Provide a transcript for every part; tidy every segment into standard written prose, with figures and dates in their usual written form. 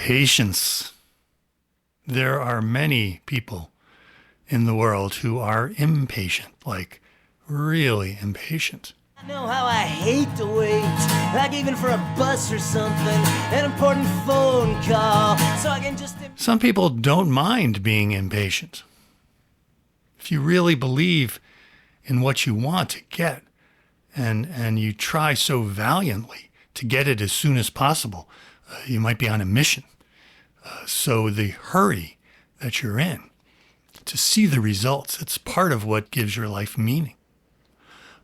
Patience. There are many people in the world who are impatient, like really impatient. I know how I hate to wait, like even for a bus or something, an important phone call, so I can just... Some people don't mind being impatient. If you really believe in what you want to get, and you try so valiantly to get it as soon as possible, you might be on a mission. So the hurry that you're in to see the results, it's part of what gives your life meaning.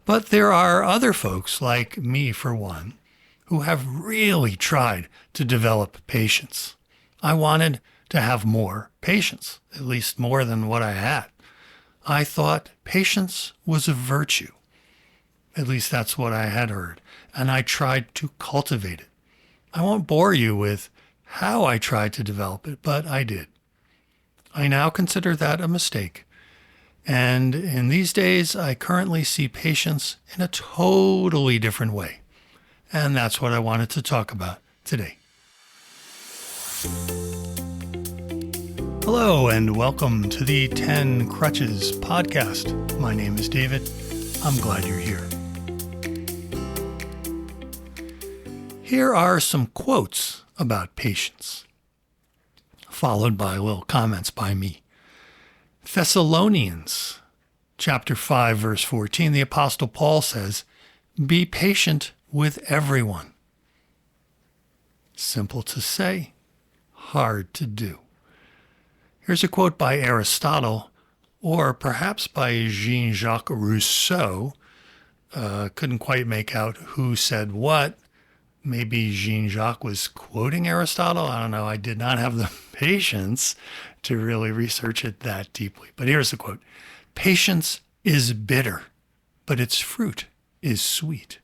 But there are other folks, like me for one, who have really tried to develop patience. I wanted to have more patience, at least more than what I had. I thought patience was a virtue. At least that's what I had heard. And I tried to cultivate it. I won't bore you with how I tried to develop it, but I did. I now consider that a mistake. And in these days, I currently see patience in a totally different way. And that's what I wanted to talk about today. Hello, and welcome to the 10 Crutches podcast. My name is David. I'm glad you're here. Here are some quotes about patience, followed by little comments by me. Thessalonians chapter 5, verse 14, the Apostle Paul says, "Be patient with everyone." Simple to say, hard to do. Here's a quote by Aristotle, or perhaps by Jean-Jacques Rousseau. Couldn't quite make out who said what. Maybe Jean-Jacques was quoting Aristotle. I don't know. I did not have the patience to really research it that deeply. But here's the quote. "Patience is bitter, but its fruit is sweet."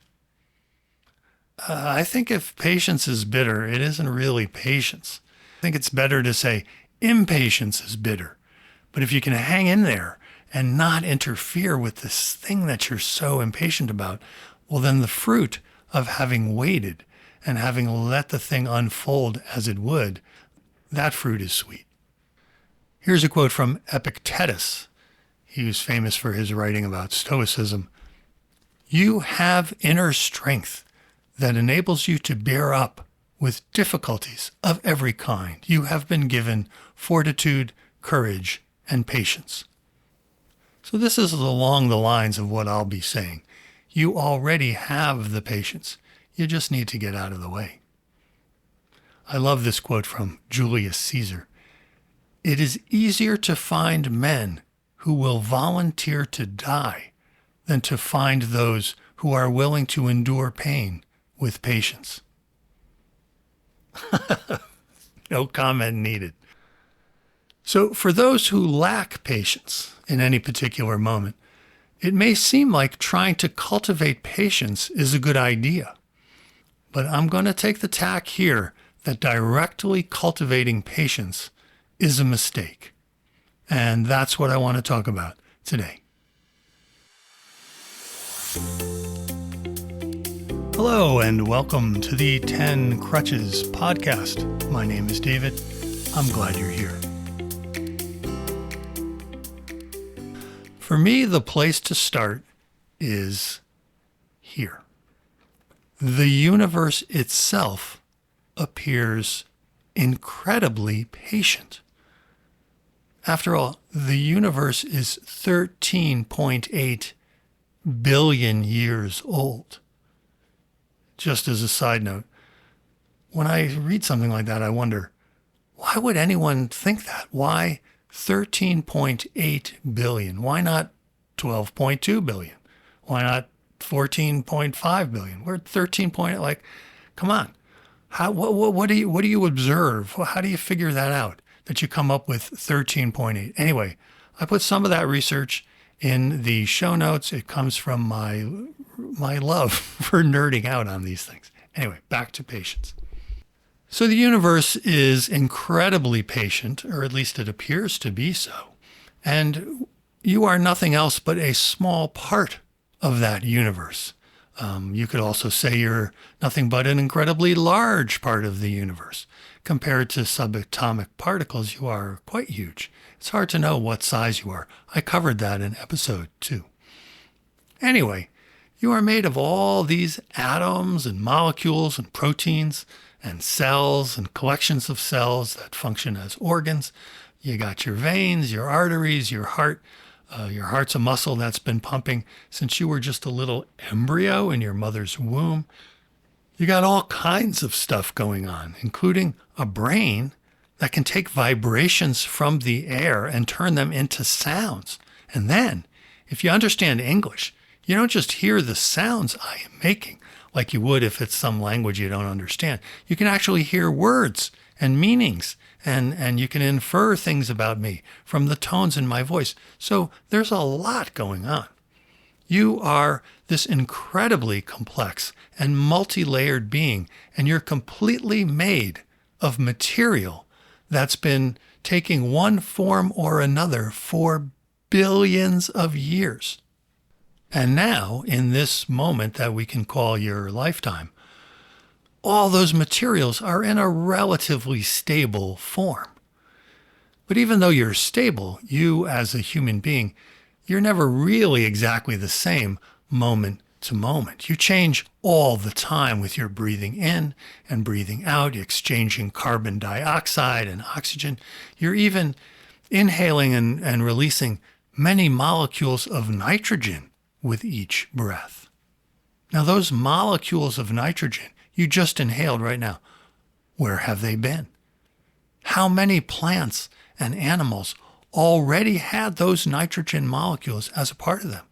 I think if patience is bitter, it isn't really patience. I think it's better to say impatience is bitter. But if you can hang in there and not interfere with this thing that you're so impatient about, well, then the fruit of having waited and having let the thing unfold as it would, that fruit is sweet. Here's a quote from Epictetus. He was famous for his writing about Stoicism. "You have inner strength that enables you to bear up with difficulties of every kind. You have been given fortitude, courage, and patience." So this is along the lines of what I'll be saying. You already have the patience. You just need to get out of the way. I love this quote from Julius Caesar. "It is easier to find men who will volunteer to die than to find those who are willing to endure pain with patience." No comment needed. So for those who lack patience in any particular moment, it may seem like trying to cultivate patience is a good idea. But I'm going to take the tack here that directly cultivating patience is a mistake. And that's what I want to talk about today. Hello, and welcome to the 10 Crutches podcast. My name is David. I'm glad you're here. For me, the place to start is here. The universe itself appears incredibly patient. After all, the universe is 13.8 billion years old. Just as a side note, when I read something like that, I wonder, why would anyone think that? Why 13.8 billion? Why not 12.2 billion? Why not 14.5 billion? We're at 13 point, like, come on. What do you observe? How do you figure that out, that you come up with 13.8? Anyway, I put some of that research in the show notes. It comes from my love for nerding out on these things. Anyway, back to patience. So the universe is incredibly patient, or at least it appears to be so. And you are nothing else but a small part of that universe. You could also say you're nothing but an incredibly large part of the universe. compared to subatomic particles, you are quite huge. It's hard to know what size you are. I covered that in episode 2. Anyway, you are made of all these atoms and molecules and proteins and cells and collections of cells that function as organs. You got your veins, your arteries, your heart. Your heart's a muscle that's been pumping since you were just a little embryo in your mother's womb. You got all kinds of stuff going on, including a brain that can take vibrations from the air and turn them into sounds. And then, if you understand English, you don't just hear the sounds I am making like you would if it's some language you don't understand. You can actually hear words and meanings, and you can infer things about me from the tones in my voice. So there's a lot going on. You are this incredibly complex and multi-layered being, and you're completely made of material that's been taking one form or another for billions of years. And now, in this moment that we can call your lifetime, all those materials are in a relatively stable form. But even though you're stable, you as a human being, you're never really exactly the same moment to moment. You change all the time with your breathing in and breathing out, exchanging carbon dioxide and oxygen. You're even inhaling and releasing many molecules of nitrogen with each breath. Now, those molecules of nitrogen you just inhaled right now, where have they been? How many plants and animals already had those nitrogen molecules as a part of them?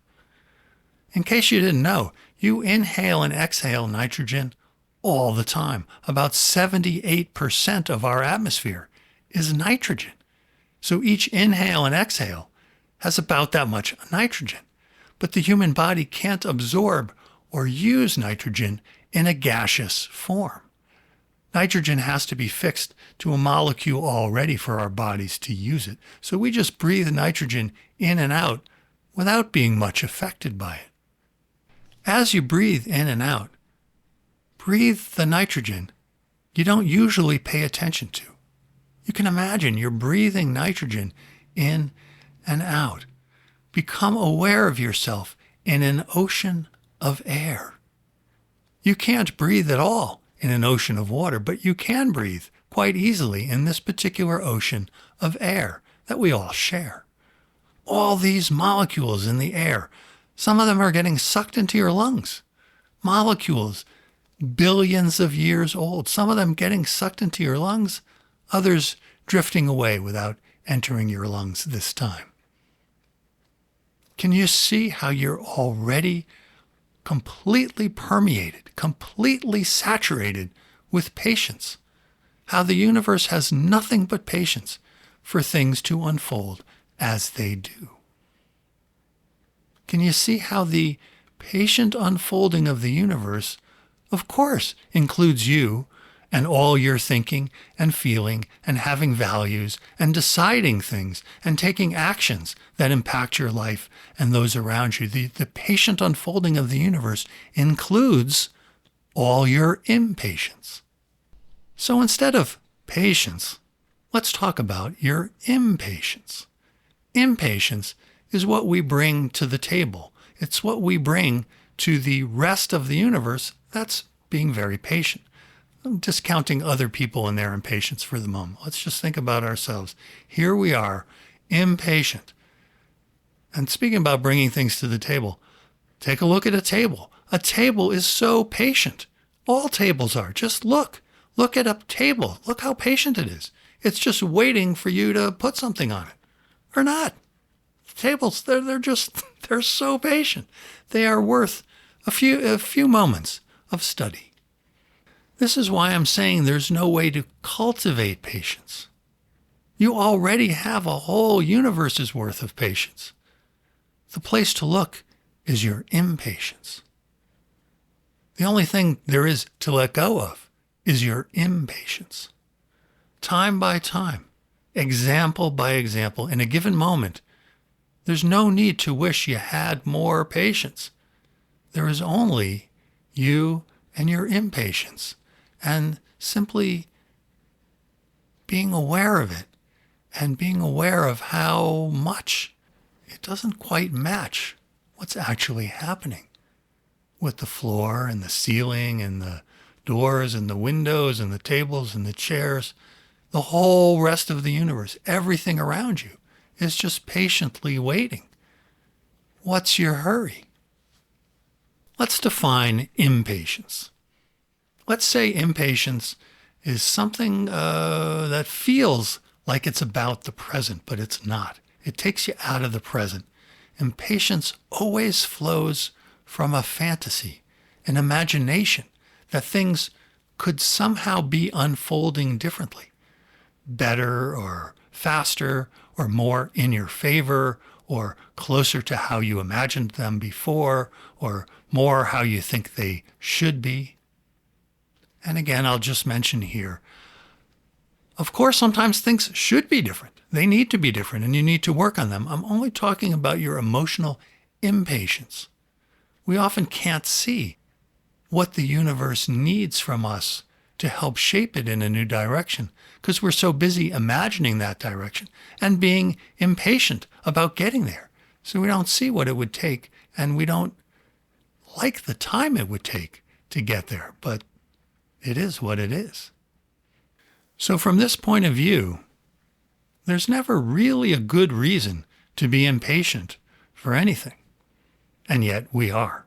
In case you didn't know, you inhale and exhale nitrogen all the time. About 78% of our atmosphere is nitrogen. So each inhale and exhale has about that much nitrogen. But the human body can't absorb or use nitrogen in a gaseous form. Nitrogen has to be fixed to a molecule already for our bodies to use it. So we just breathe nitrogen in and out without being much affected by it. As you breathe in and out, breathe the nitrogen you don't usually pay attention to. You can imagine you're breathing nitrogen in and out. Become aware of yourself in an ocean of air. You can't breathe at all in an ocean of water, but you can breathe quite easily in this particular ocean of air that we all share. All these molecules in the air, some of them are getting sucked into your lungs. Molecules billions of years old, some of them getting sucked into your lungs, others drifting away without entering your lungs this time. Can you see how you're already completely permeated, completely saturated with patience? How the universe has nothing but patience for things to unfold as they do. Can you see how the patient unfolding of the universe, of course, includes you and all your thinking and feeling and having values and deciding things and taking actions that impact your life and those around you. The patient unfolding of the universe includes all your impatience. So instead of patience, let's talk about your impatience. Impatience is what we bring to the table. It's what we bring to the rest of the universe that's being very patient. I'm discounting other people and their impatience for the moment. Let's just think about ourselves. Here we are, impatient. And speaking about bringing things to the table, take a look at a table. A table is so patient. All tables are. Just look. Look at a table. Look how patient it is. It's just waiting for you to put something on it. Or not. Tables, they're so patient. They are worth a few moments of study. This is why I'm saying there's no way to cultivate patience. You already have a whole universe's worth of patience. The place to look is your impatience. The only thing there is to let go of is your impatience. Time by time, example by example, in a given moment, there's no need to wish you had more patience. There is only you and your impatience. And simply being aware of it and being aware of how much it doesn't quite match what's actually happening with the floor and the ceiling and the doors and the windows and the tables and the chairs. The whole rest of the universe, everything around you, is just patiently waiting. What's your hurry? Let's define impatience. Let's say impatience is something that feels like it's about the present, but it's not. It takes you out of the present. Impatience always flows from a fantasy, an imagination that things could somehow be unfolding differently, better or faster or more in your favor or closer to how you imagined them before or more how you think they should be. And again, I'll just mention here, of course, sometimes things should be different. They need to be different and you need to work on them. I'm only talking about your emotional impatience. We often can't see what the universe needs from us to help shape it in a new direction because we're so busy imagining that direction and being impatient about getting there. So we don't see what it would take and we don't like the time it would take to get there, but it is what it is. So from this point of view, there's never really a good reason to be impatient for anything. And yet we are.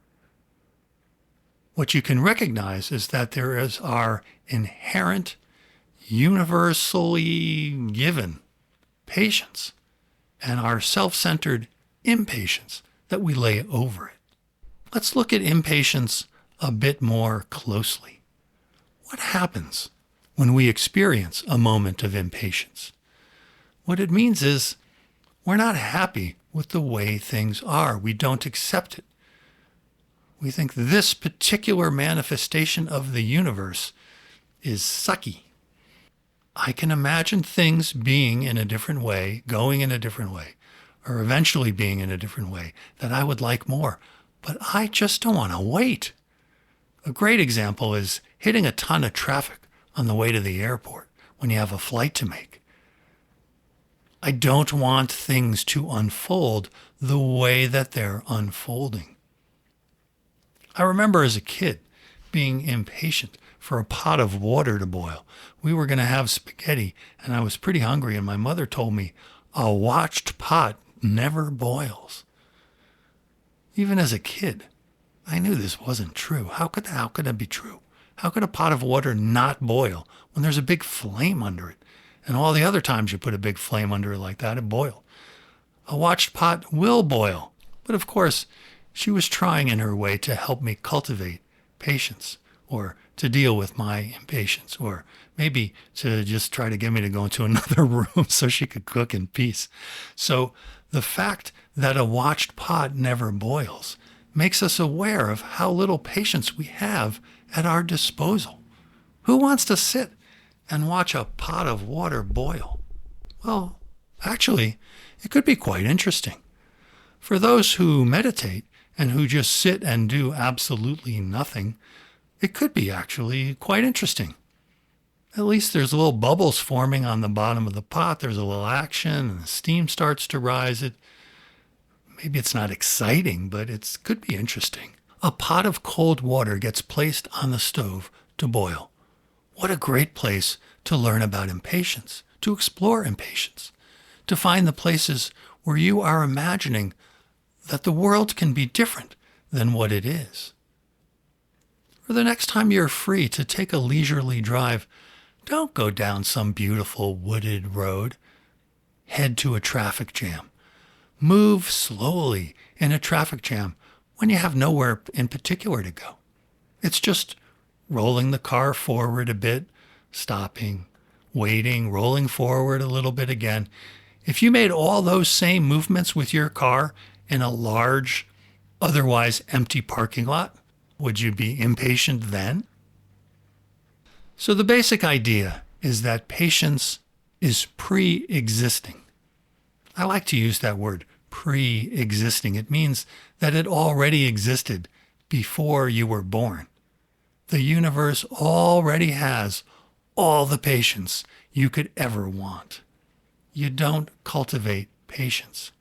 What you can recognize is that there is our inherent, universally given patience and our self-centered impatience that we lay over it. Let's look at impatience a bit more closely. What happens when we experience a moment of impatience? What it means is we're not happy with the way things are. We don't accept it. We think this particular manifestation of the universe is sucky. I can imagine things being in a different way, going in a different way, or eventually being in a different way that I would like more, but I just don't want to wait. A great example is hitting a ton of traffic on the way to the airport when you have a flight to make. I don't want things to unfold the way that they're unfolding. I remember as a kid being impatient for a pot of water to boil. We were going to have spaghetti and I was pretty hungry and my mother told me, a watched pot never boils. Even as a kid, I knew this wasn't true. How could that be true? How could a pot of water not boil when there's a big flame under it? And all the other times you put a big flame under it like that, it boiled. A watched pot will boil. But of course, she was trying in her way to help me cultivate patience or to deal with my impatience or maybe to just try to get me to go into another room so she could cook in peace. So the fact that a watched pot never boils makes us aware of how little patience we have at our disposal. Who wants to sit and watch a pot of water boil? Well, actually, it could be quite interesting. For those who meditate and who just sit and do absolutely nothing, it could be actually quite interesting. At least there's little bubbles forming on the bottom of the pot. There's a little action and the steam starts to rise. Maybe it's not exciting, but it could be interesting. A pot of cold water gets placed on the stove to boil. What a great place to learn about impatience, to explore impatience, to find the places where you are imagining that the world can be different than what it is. Or the next time you're free to take a leisurely drive, don't go down some beautiful wooded road. Head to a traffic jam. Move slowly in a traffic jam when you have nowhere in particular to go. It's just rolling the car forward a bit, stopping, waiting, rolling forward a little bit again. If you made all those same movements with your car in a large, otherwise empty parking lot, would you be impatient then? So the basic idea is that patience is pre-existing. I like to use that word, pre-existing. It means that it already existed before you were born. The universe already has all the patience you could ever want. You don't cultivate patience.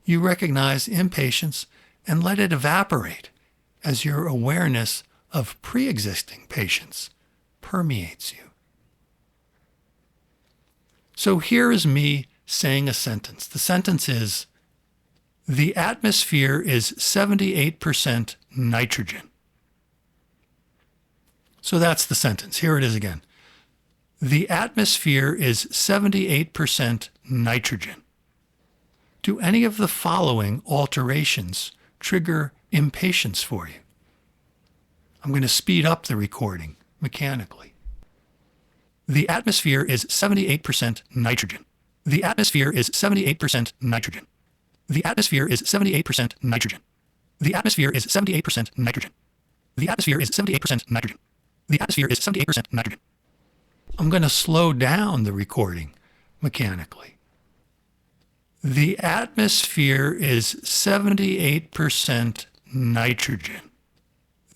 You recognize impatience and let it evaporate as your awareness of pre-existing patience permeates you. So here is me saying a sentence. The sentence is, the atmosphere is 78% nitrogen. So that's the sentence. Here it is again. The atmosphere is 78% nitrogen. Do any of the following alterations trigger impatience for you? I'm going to speed up the recording mechanically. The atmosphere is 78% nitrogen. The atmosphere is 78% nitrogen. The atmosphere is 78% nitrogen. The atmosphere is 78% nitrogen. The atmosphere is 78% nitrogen. The atmosphere is 78% nitrogen. I'm going to slow down the recording mechanically. The atmosphere is 78% nitrogen.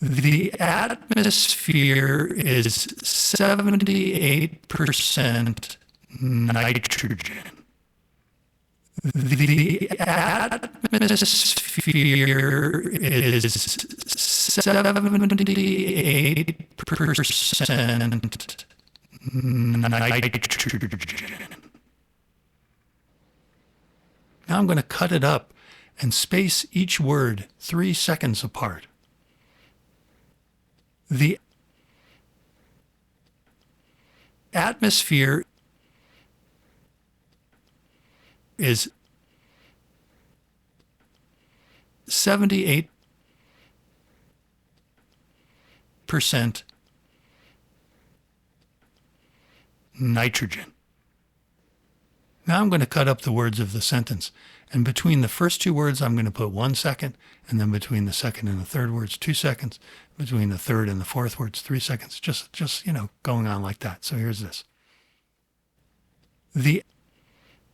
The atmosphere is 78% nitrogen. The atmosphere is 78% nitrogen. Now I'm going to cut it up and space each word 3 seconds apart. The atmosphere is 78% nitrogen. Now I'm going to cut up the words of the sentence. And between the first 2 words, I'm going to put 1 second. And then between the second and the third words, 2 seconds. Between the third and the fourth words, 3 seconds. Just going on like that. So here's this. The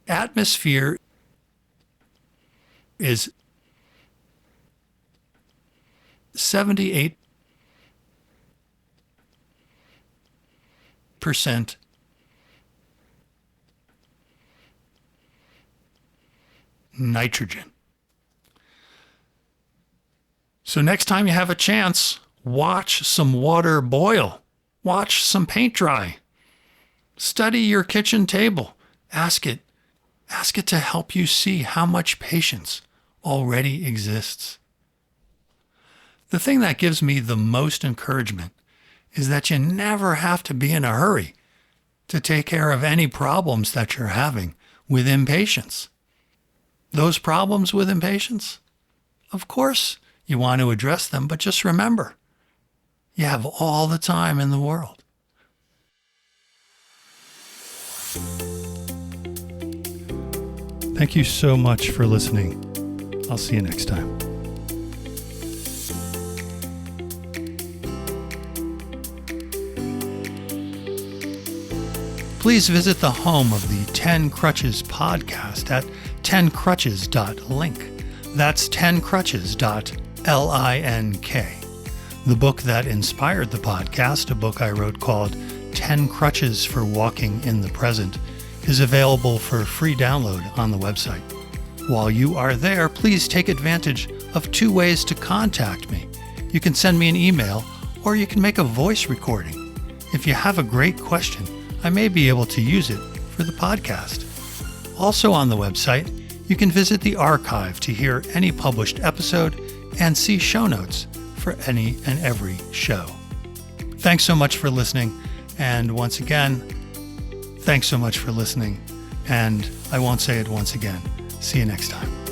atmosphere is 78% nitrogen. So next time you have a chance, watch some water boil. Watch some paint dry. Study your kitchen table. Ask it to help you see how much patience already exists. The thing that gives me the most encouragement is that you never have to be in a hurry to take care of any problems that you're having with impatience. Those problems with impatience, of course, you want to address them, but just remember, you have all the time in the world. Thank you so much for listening. I'll see you next time. Please visit the home of the 10 Crutches podcast at 10crutches.link. That's 10crutches.link. The book that inspired the podcast, a book I wrote called 10 Crutches for Walking in the Present, is available for free download on the website. While you are there, please take advantage of 2 ways to contact me. You can send me an email or you can make a voice recording. If you have a great question, I may be able to use it for the podcast. Also on the website, you can visit the archive to hear any published episode and see show notes for any and every show. Thanks so much for listening. And once again, thanks so much for listening. And I won't say it once again. See you next time.